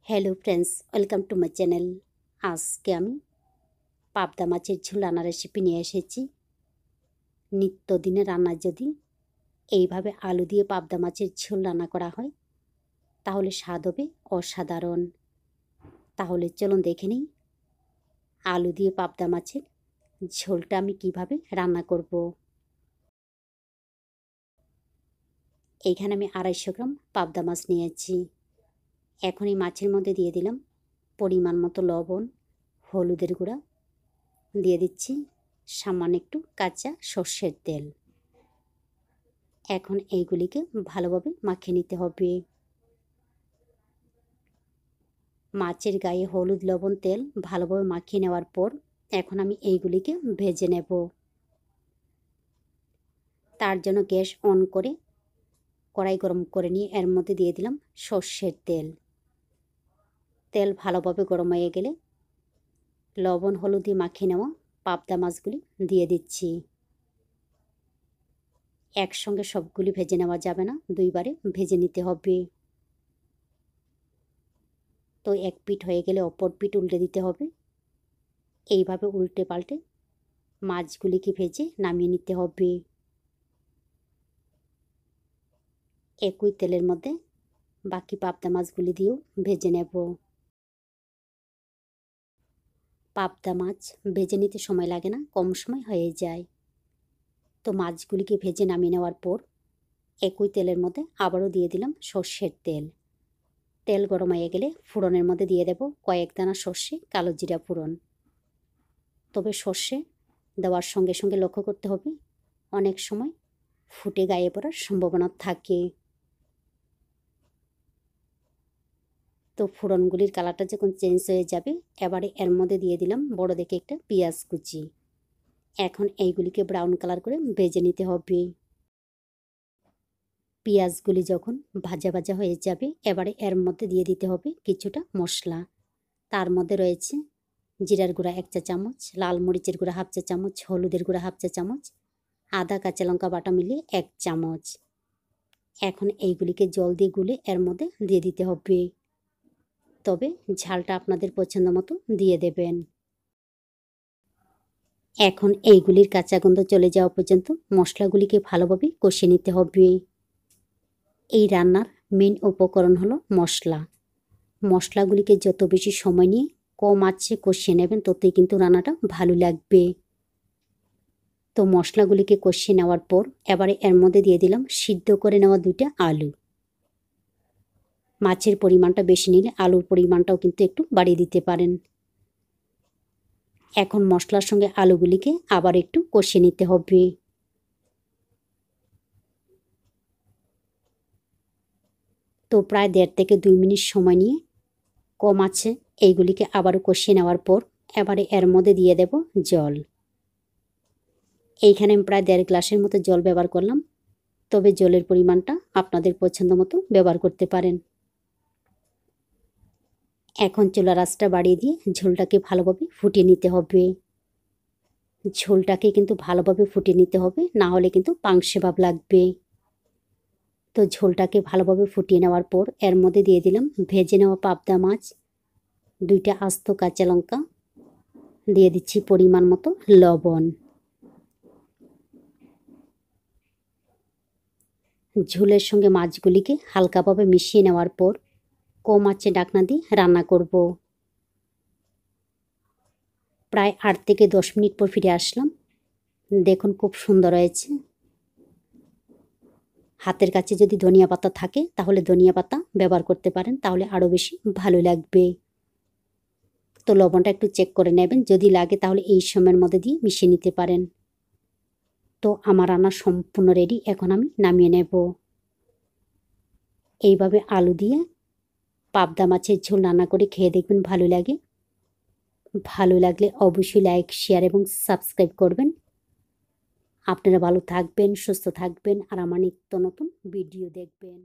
Hello friends, welcome to my channel. আজকে আমি পাবদা মাছের ঝোল রান্নার রেসিপি নিয়ে এসেছি। নিত্যদিনে রান্নায় যদি এইভাবে আলু দিয়ে পাবদা মাছের ঝোল রান্না করা হয় তাহলে স্বাদ হবে অসাধারণ। তাহলে চলুন দেখে নিই আলু দিয়ে পাবদা মাছের ঝোলটা আমি কিভাবে রান্না করব। এইখানে আমি 250 গ্রাম পাবদা মাছ নিয়েছি। এখন এই মাছের মধ্যে দিয়ে দিলাম পরিমাণ মতো লবণ, হলুদের গুঁড়া, দিয়ে দিচ্ছি সামান্য একটু কাঁচা সর্ষের তেল। এখন এইগুলিকে ভালোভাবে মাখিয়ে নিতে হবে। মাছের গায়ে হলুদ, লবণ, তেল ভালোভাবে মাখিয়ে নেওয়ার পর এখন আমি এইগুলিকে ভেজে নেব। তার জন্য গ্যাস অন করে কড়াই গরম করে নিয়ে এর মধ্যে দিয়ে দিলাম সর্ষের তেল। তেল ভালোভাবে গরম হয়ে গেলে লবণ, হলুদ দিয়ে মাখিয়ে নেওয়া পাবদা মাছগুলি দিয়ে দিচ্ছি। একসঙ্গে সবগুলি ভেজে নেওয়া যাবে না, দুইবারে ভেজে নিতে হবে। তো এক পিঠ হয়ে গেলে অপর পিঠ উল্টে দিতে হবে। এইভাবে উল্টে পাল্টে মাছগুলিকে ভেজে নামিয়ে নিতে হবে। একই তেলের মধ্যে বাকি পাবদা মাছগুলি দিয়েও ভেজে নেব। পাবদা মাছ ভেজে নিতে সময় লাগে না, কম সময় হয়ে যায়। তো মাছগুলিকে ভেজে নামিয়ে নেওয়ার পর একই তেলের মধ্যে আবারও দিয়ে দিলাম সর্ষের তেল। তেল গরম হয়ে গেলে ফোড়নের মধ্যে দিয়ে দেব কয়েক দানা সর্ষে, কালো জিরা ফোড়ন। তবে সর্ষে দেওয়ার সঙ্গে সঙ্গে লক্ষ্য করতে হবে অনেক সময় ফুটে গায়ে পড়ার সম্ভাবনা থাকে। তো ফোড়নগুলির কালারটা যখন চেঞ্জ হয়ে যাবে এবারে এর মধ্যে দিয়ে দিলাম বড় দেখে একটা পেঁয়াজ কুচি। এখন এইগুলিকে ব্রাউন কালার করে ভেজে নিতে হবে। পেঁয়াজগুলি যখন ভাজা ভাজা হয়ে যাবে এবারে এর মধ্যে দিয়ে দিতে হবে কিছুটা মশলা। তার মধ্যে রয়েছে জিরার গুঁড়া 1 চা চামচ, লাল মরিচের গুঁড়া 1/2 চা চামচ, হলুদের গুঁড়া 1/2 চা চামচ, আদা কাঁচা লঙ্কা বাটা মিলিয়ে 1 চামচ। এখন এইগুলিকে জল দিয়ে গুলে এর মধ্যে দিয়ে দিতে হবে। তবে ঝালটা আপনাদের পছন্দ মতো দিয়ে দেবেন। এখন এইগুলির কাঁচা গন্ধ চলে যাওয়া পর্যন্ত মশলাগুলিকে ভালোভাবে কষিয়ে নিতে হবে। এই রান্নার মেন উপকরণ হলো মশলা। মশলাগুলিকে যত বেশি সময় নিয়ে কম আঁচে কষিয়ে নেবেন ততই কিন্তু রান্নাটা ভালো লাগবে। তো মশলাগুলিকে কষিয়ে নেওয়ার পর এবারে এর মধ্যে দিয়ে দিলাম সিদ্ধ করে নেওয়া 2টা আলু। মাছের পরিমাণটা বেশি নিলে আলুর পরিমাণটাও কিন্তু একটু বাড়িয়ে দিতে পারেন। এখন মশলার সঙ্গে আলুগুলিকে আবার একটু কষিয়ে নিতে হবে। তো প্রায় 1.5 থেকে 2 মিনিট সময় নিয়ে কম আছে এইগুলিকে আবারও কষিয়ে নেওয়ার পর এবারে এর মধ্যে দিয়ে দেব জল। এইখানে আমি প্রায় 1.5 গ্লাসের মতো জল ব্যবহার করলাম। তবে জলের পরিমাণটা আপনাদের পছন্দ মতো ব্যবহার করতে পারেন। এখন চুলার আঁচটা বাড়িয়ে দিয়ে ঝোলটাকে ভালোভাবে ফুটিয়ে নিতে হবে। ঝোলটাকে কিন্তু ভালোভাবে ফুটিয়ে নিতে হবে, না হলে কিন্তু পাংশে ভাব লাগবে। তো ঝোলটাকে ভালোভাবে ফুটিয়ে নেওয়ার পর এর মধ্যে দিয়ে দিলাম ভেজে নেওয়া পাবদা মাছ, 2টা আস্ত কাঁচা লঙ্কা, দিয়ে দিচ্ছি পরিমাণ মতো লবণ। ঝোলের সঙ্গে মাছগুলিকে হালকাভাবে মিশিয়ে নেওয়ার পর কম আঁচে ঢাকনা দিয়ে রান্না করব। প্রায় 8 থেকে 10 মিনিট পর ফিরে আসলাম। দেখুন খুব সুন্দর হয়েছে। হাতের কাছে যদি ধনিয়া পাতা থাকে তাহলে ধনিয়া পাতা ব্যবহার করতে পারেন, তাহলে আরও বেশি ভালো লাগবে। তো লবণটা একটু চেক করে নেবেন, যদি লাগে তাহলে এই সময়ের মধ্যে দিয়ে মিশিয়ে নিতে পারেন। তো আমার রান্না সম্পূর্ণ রেডি, এখন আমি নামিয়ে নেব। এইভাবে আলু দিয়ে পাবদা মাছের ঝোল রান্না করে খেয়ে দেখবেন ভালো লাগে। ভালো লাগলে অবশ্যই লাইক, শেয়ার এবং সাবস্ক্রাইব করবেন। আপনারা ভালো থাকবেন, সুস্থ থাকবেন আর আমার নিত্য নতুন ভিডিও দেখবেন।